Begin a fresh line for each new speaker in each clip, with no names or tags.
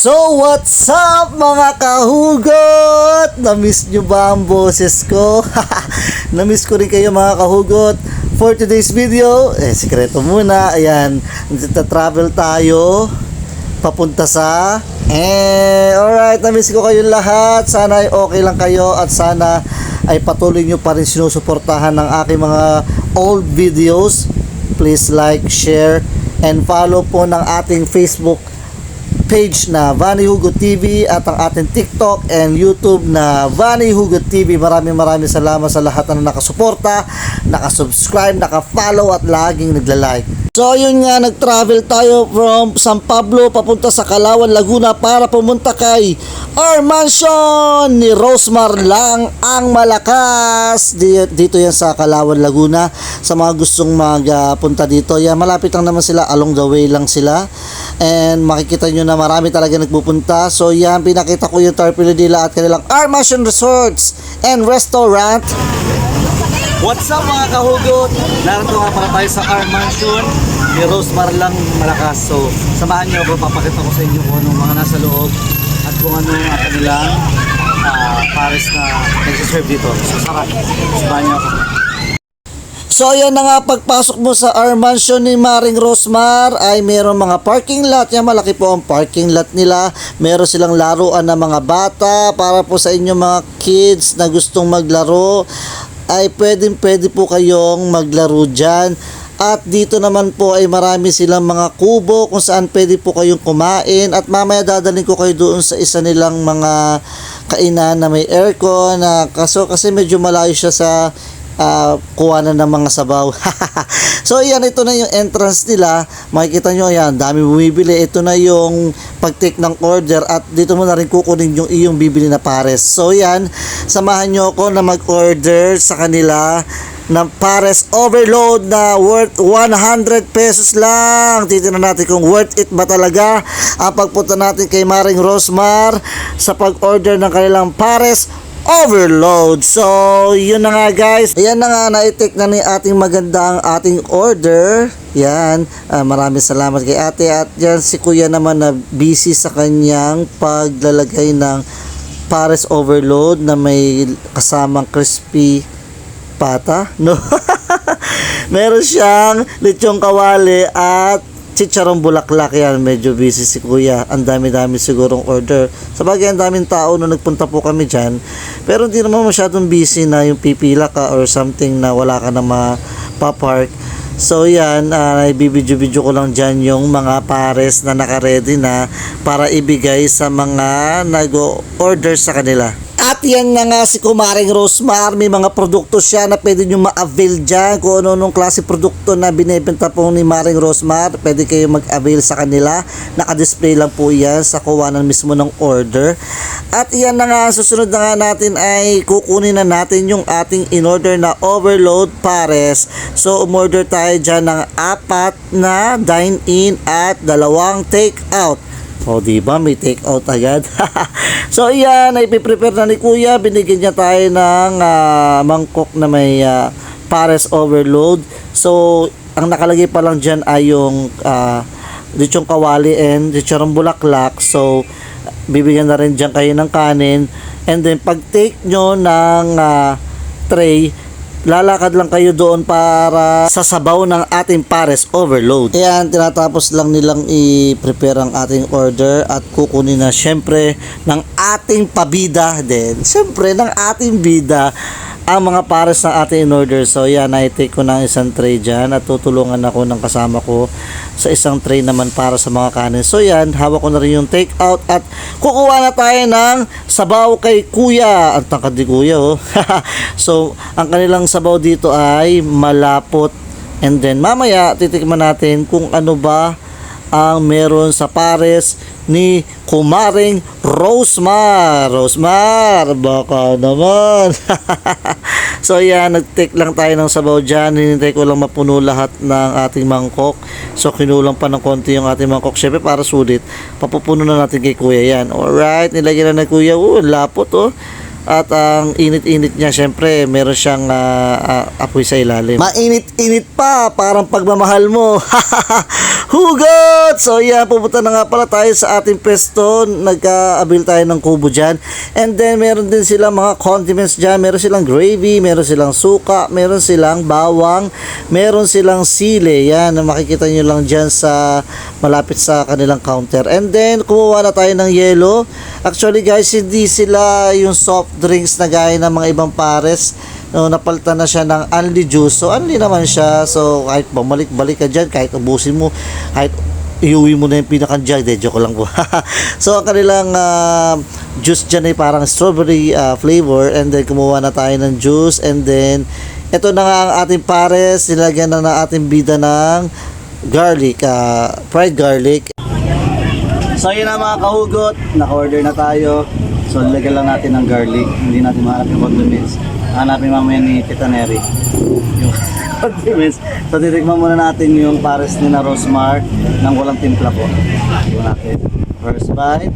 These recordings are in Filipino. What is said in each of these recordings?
So what's up mga kahugot? Na-miss nyo ba ang boses ko? Na-miss ko rin kayo mga kahugot. For today's video, sikreto muna. Ayan, travel tayo papunta sa alright, na-miss ko kayong lahat. Sana ay okay lang kayo at sana ay patuloy nyo pa rin sinusuportahan ng aking mga old videos. Please like, share, and follow po ng ating Facebook page na Vanny Hugot TV at ang ating TikTok and YouTube na Vanny Hugot TV. Maraming salamat sa lahat na nakasuporta, nakasubscribe, nakafollow at laging nagla-like. So yun nga, nag-travel tayo from San Pablo papunta sa Calauan, Laguna para pumunta kay our mansion ni Rosmar lang ang malakas. Dito yan sa Calauan, Laguna. Sa mga gustong magpunta dito, yan, malapit lang naman sila, along the way lang sila. And makikita nyo na marami talaga nagpupunta. So yan, pinakita ko yung tarpaulin nila at kanilang our mansion resorts and restaurant. What's up mga kahugot? Narito nga para tayo sa our mansion ni Rosmar lang malakas. So samahan nyo ako, papakita ko sa inyo kung anong mga nasa loob at kung ano ang kanilang pares na nagsiserve dito. So sarap, samahan nyo ako. So ayan na nga, pagpasok mo sa our mansion ni Maring Rosmar ay meron mga parking lot. Yan, malaki po ang parking lot nila. Meron silang laruan ng mga bata para po sa inyo mga kids na gustong maglaro. Ay pwede po kayong maglaro dyan. At dito naman po ay marami silang mga kubo kung saan pwede po kayong kumain. At mamaya dadalhin ko kayo doon sa isa nilang mga kainan na may aircon. Kasi medyo malayo siya sa kuhanan ng mga sabaw. So yan, ito na yung entrance nila. Makikita nyo yan, dami bumibili. Ito na yung pag-take ng order at dito mo na rin kukunin yung iyong bibili na pares. So yan, samahan nyo ako na mag-order sa kanila ng pares overload na worth 100 pesos lang. Titignan natin kung worth it ba talaga ang pagpunta natin kay Maring Rosmar sa pag-order ng kanilang pares overload. So yun na nga guys, ayan na nga, na-take na ni ating maganda ang ating order. Yan, maraming salamat kay ate. At yan si kuya naman na busy sa kanyang paglalagay ng pares overload na may kasamang crispy pata, no? Meron siyang lechong kawali at chicharong bulaklak. Yan, medyo busy si kuya. Ang dami sigurong order. Sabagay, ang daming tao nung nagpunta po kami dyan. Pero hindi naman masyadong busy na yung pipila ka or something na wala ka na mapapark. So yan, ibibidyo-video ko lang dyan yung mga pares na naka-ready na para ibigay sa mga nag-order sa kanila. At yan na nga si Kumaring Rosmar, may mga produkto siya na pwede nyo ma-avail dyan. Kung ano-anong klase produkto na binibenta po ni Maring Rosmar, pwede kayo mag-avail sa kanila. Naka-display lang po yan sa kuwanan mismo ng order. At yan na nga, susunod na nga natin ay kukunin na natin yung ating in-order na overload pares. So umorder tayo dyan ng 4 na dine-in at 2 take-out. O diba, may take out agad. So yan, ay piprepare na ni kuya. Binigyan niya tayo ng mangkok na may pares overload. So ang nakalagay pa lang dyan ay yung lechong kawali and lechong bulaklak. So bibigyan na rin dyan kayo ng kanin. And then pag take nyo ng tray, lalakad lang kayo doon para sa sabaw ng ating pares overload. Ayan, tinatapos lang nilang i-prepare ang ating order at kukunin na syempre ng ating pabida din. Syempre ng ating bida ang mga pares ng ating in-order. So yan, na-take ko ng isang tray dyan at tutulungan ako ng kasama ko sa isang tray naman para sa mga kanin. So yan, hawak ko na rin yung take out at kukuha na tayo ng sabaw kay kuya. Ang tangkad ni kuya, oh. So ang kanilang sabaw dito ay malapot. And then mamaya titikman natin kung ano ba ang meron sa pares ni Kumaring Rosmar. Rosmar, baka naman. So yan, nag-take lang tayo ng sabaw dyan. Hinintay ko lang mapuno lahat ng ating mangkok. So kinulang pa ng konti yung ating mangkok, syempre para sulit. Papupuno na natin kay kuya yan. Alright, nilagyan na ng kuya. Lapot, oh. At ang init-init niya, syempre meron siyang apoy sa ilalim. Mainit-init pa, parang pagmamahal mo. hugot! So yan, pupunta na nga pala tayo sa ating pesto. Nagka-avail tayo ng kubo dyan. And then meron din silang mga condiments dyan. Meron silang gravy, meron silang suka, meron silang bawang, meron silang sile. Yan, makikita nyo lang dyan sa malapit sa kanilang counter. And then kumuha na tayo ng yelo. Actually guys, hindi sila yung soft drinks na gaya ng mga ibang pares. No, napalitan na siya ng only juice. So, only naman siya. So, kahit bumalik-balik ka dyan, kahit ubusin mo, kahit iuwi mo na yung pinakang jug, joke lang po. So, ang kanilang juice dyan ay parang strawberry flavor. And then, kumuha na tayo ng juice. And then, ito na nga ang ating pares. Nilagyan na ng ating bida ng garlic, fried garlic. So, yun na mga kahugot. Naka-order na tayo. So, lagyan lang natin ng garlic. Hindi natin mahanap yung condiments. Hanapin mamaya ni Tita Neri yung condiments. So, titikman muna natin yung pares ni na Rosmar nang walang timpla po. Ito natin. First bite.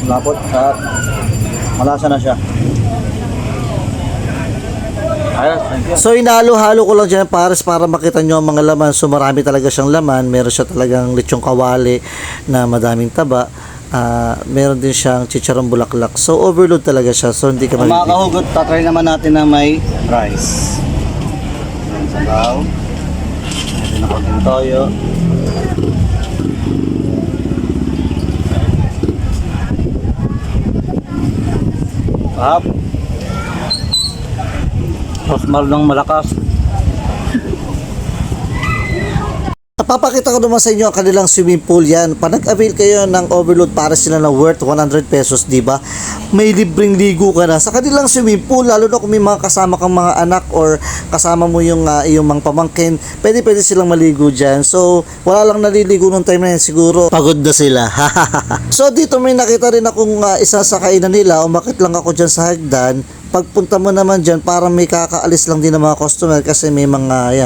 Lapot at malasa na siya. So inalo-halo ko lang dyan pares para makita nyo ang mga laman. So marami talaga siyang laman. Meron siya talagang lechong kawali na madaming taba. Meron din siyang chicharong bulaklak. So overload talaga siya. So hindi ka
mga kahugot, tatry naman natin na may rice. Sabaw. Natin na konting toyo. Pap. Rosmar ng malakas.
Papakita ko naman sa inyo ang kanilang swimming pool yan. Pag nag-avail kayo ng overload para sila na worth 100 pesos, di ba? May libreng ligo ka na sa kanilang swimming pool, lalo na kung may mga kasama kang mga anak or kasama mo yung iyong mga pamangkin, pwede silang maligo dyan. So, wala lang naliligo nung time na yan, siguro pagod na sila. So, dito may nakita rin akong isa sa kainan nila, umakit lang ako dyan sa hagdan. Pagpunta mo naman dyan, parang may kakaalis lang din ng mga customer kasi may mga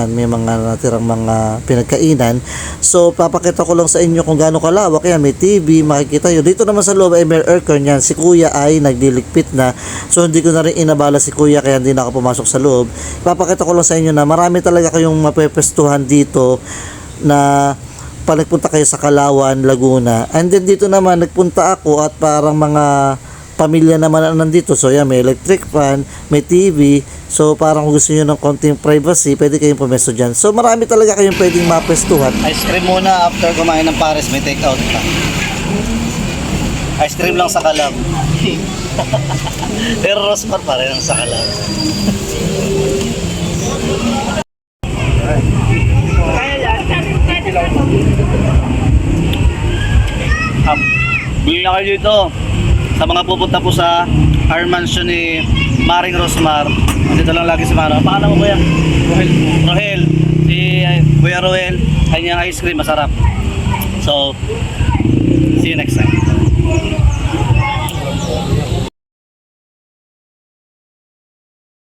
natirang mga pinagkainan. So papakita ko lang sa inyo kung gaano kalawak yan. May TV, makikita yun. Dito naman sa loob ay may aircon yan. Si kuya ay nagliligpit na. So hindi ko na rin inabala si kuya kaya hindi na ako pumasok sa loob. Papakita ko lang sa inyo na marami talaga kayong mapepestuhan dito na pag nagpunta kayo sa Kalawan, Laguna. And then dito naman nagpunta ako at parang mga pamilya naman na nandito. So yan, may electric fan, may TV. So parang kung gusto nyo ng konting privacy, pwede kayong pumesto dyan. So marami talaga kayong pwedeng mapestuhan.
Ice cream muna after kumain ng pares, may take out pa. Ice cream lang sa Calab. Pero Rosmar pa rin ang sa Calab. Bili na kayo dito. Sa mga pupunta po sa our mansion ni Maring Rosmar, dito lang lagi si Mano. Paano mo kuya? Rohel. Si Kuya Rohel, kanyang ice cream masarap. So, see you next time.